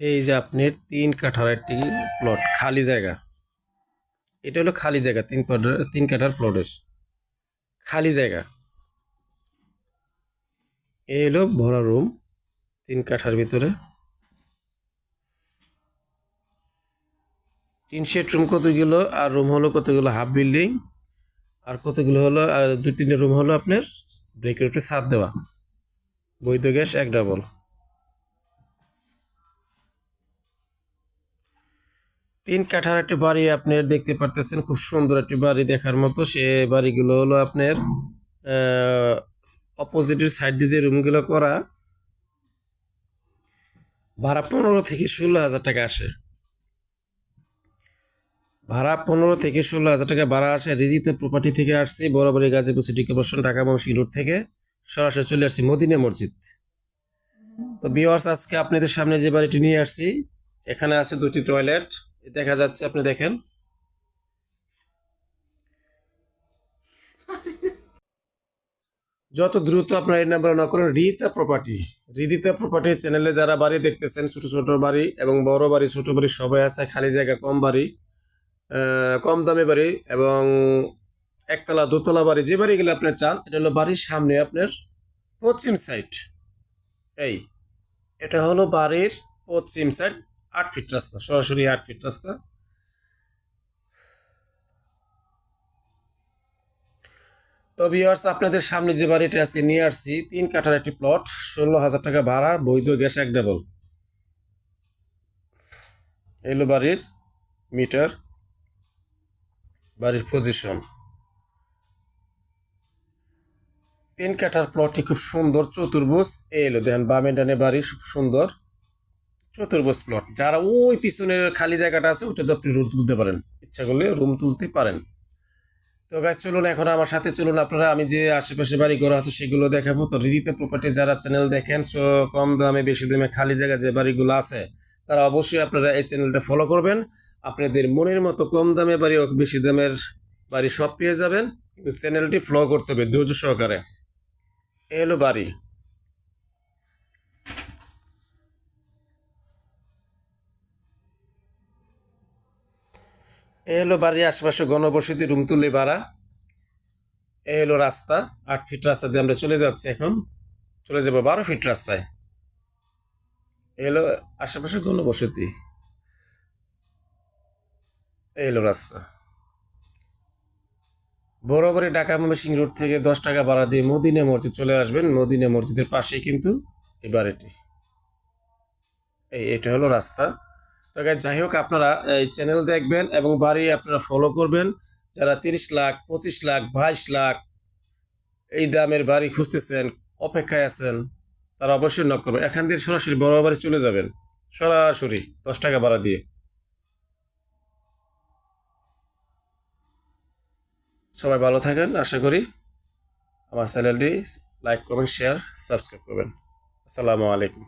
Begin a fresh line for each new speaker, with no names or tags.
এই যে আপনার 3 কাঠার একটি প্লট, খালি জায়গা। এটা হলো খালি জায়গা, 3 কাঠার প্লটের খালি জায়গা। এই হলো ভরা রুম 3 কাঠার ভিতরে। 3 সেট রুম কতগুলো, আর রুম হলো কতগুলো হাফ বিল্ডিং, আর কতগুলো হলো আর 2-3টে রুম হলো আপনার ব্রেকের উপরে ছাদ দেওয়া, বৈধ গ্যাস 1 ডাবল। তিন কাঠার একটি বাড়ি আপনার দেখতে পারতেছেন, খুব সুন্দর একটি বাড়ি দেখার মতো। সে বাড়িগুলো হলো আপনার অপোজিটের সাইড দিয়ে যে রুমগুলো করা, ভাড়া 15 থেকে 16 হাজার টাকা আসে। ভাড়া 15 থেকে 16 হাজার টাকা ভাড়া আসে। রিদিতে প্রপার্টি থেকে আসছি, বরাবরই Gazipur city corporation, Dhaka Mymensingh road থেকে সরাসরি চলে আসছি মদিনা মসজিদ। তো ভিউয়ার্স, আজকে আপনাদের সামনে যে বাড়িটি নিয়ে আসছি, এখানে আছে 2টি টয়লেট দেখা যাচ্ছে, আপনি দেখেন। যত দ্রুত আপনার এই নাম্বার না করেন রিদিতা প্রপার্টি চ্যানেলে যারা বাড়ি দেখতেছেন, ছোট ছোট বাড়ি এবং বড় বাড়ি, ছোট বাড়ি সবাই আছে, খালি জায়গা কম বাড়ি, কম দামে বাড়ি এবং একতলা দোতলা বাড়ি, যে বাড়িগুলো আপনি চান, এটা হলো বাড়ির সামনে আপনার পশ্চিম সাইড। এই এটা হলো বাড়ির পশ্চিম সাইড, 8 ফিট রাস্তা, সরাসরি 8 ফিট রাস্তা। তো ভিউয়ার্স, আপনাদের সামনে যে বাড়িটা আজকে নিয়ে আসছি, 3 কাঠার একটি প্লট, 16 হাজার টাকা ভাড়া, বৈধ গ্যাস 1 ডাবল। এলো বাড়ির মিটার, বাড়ির পজিশন। 3 কাঠার প্লটটি খুব সুন্দর, চতুর্ভুজ। এলো দেখেন, বামে ডানে বাড়ি, খুব সুন্দর চতুর্ভুজ প্লট। যারা ওই পিছনের খালি জায়গাটা আছে, ওটাতে আপনি রুম তুলতে পারেন, ইচ্ছা করলে রুম তুলতে পারেন। তো গাছ চলুন, এখন আমার সাথে চলুন, আপনারা আমি যে আশেপাশে বাড়ি ঘর আছে সেগুলো দেখাবো। তো রিদিতা প্রপার্টি যারা চ্যানেল দেখেন, কম দামে বেশি দামে খালি জায়গা যে বাড়িগুলো আছে, তারা অবশ্যই আপনারা এই চ্যানেলটা ফলো করবেন। আপনাদের মনের মতো কম দামে বাড়ি ও বেশি দামের বাড়ি সব পেয়ে যাবেন, কিন্তু চ্যানেলটি ফলো করতে হবে ধৈর্য সহকারে। এ হলো বাড়ি। এ হলো বাড়ির আশেপাশে ঘনবসতি, রুম তুলে ভাড়া। এ হলো রাস্তা, 8 ফিট রাস্তা দিয়ে আমরা চলে যাচ্ছি, এখন চলে যাবো 12 ফিট রাস্তায়। এ হলো আশেপাশে ঘনবসতি, এই হলো রাস্তা। বরাবরই ঢাকা ময়মনসিংহ রোড থেকে 10 টাকা ভাড়া দিয়ে মদিনা মসজিদ চলে আসবেন। মদিনা মসজিদের পাশেই কিন্তু এই বাড়িটি। এটা হলো রাস্তা। তো যাই হোক, আপনারা এই চ্যানেল দেখবেন এবং বাড়ি আপনারা ফলো করবেন। যারা 30 লাখ, 25 লাখ, 22 লাখ এই দামের বাড়ি খুঁজতেছেন, অপেক্ষায় আছেন, তারা অবশ্যই নক করবেন। এখান দিয়ে সরাসরি বড় বাড়ি চলে যাবেন, সরাসরি 10 টাকা ভাড়া দিয়ে। সবাই ভালো থাকেন, আশা করি। আমার চ্যানেলটি লাইক করবেন, শেয়ার, সাবস্ক্রাইব করবেন। আসসালামু আলাইকুম।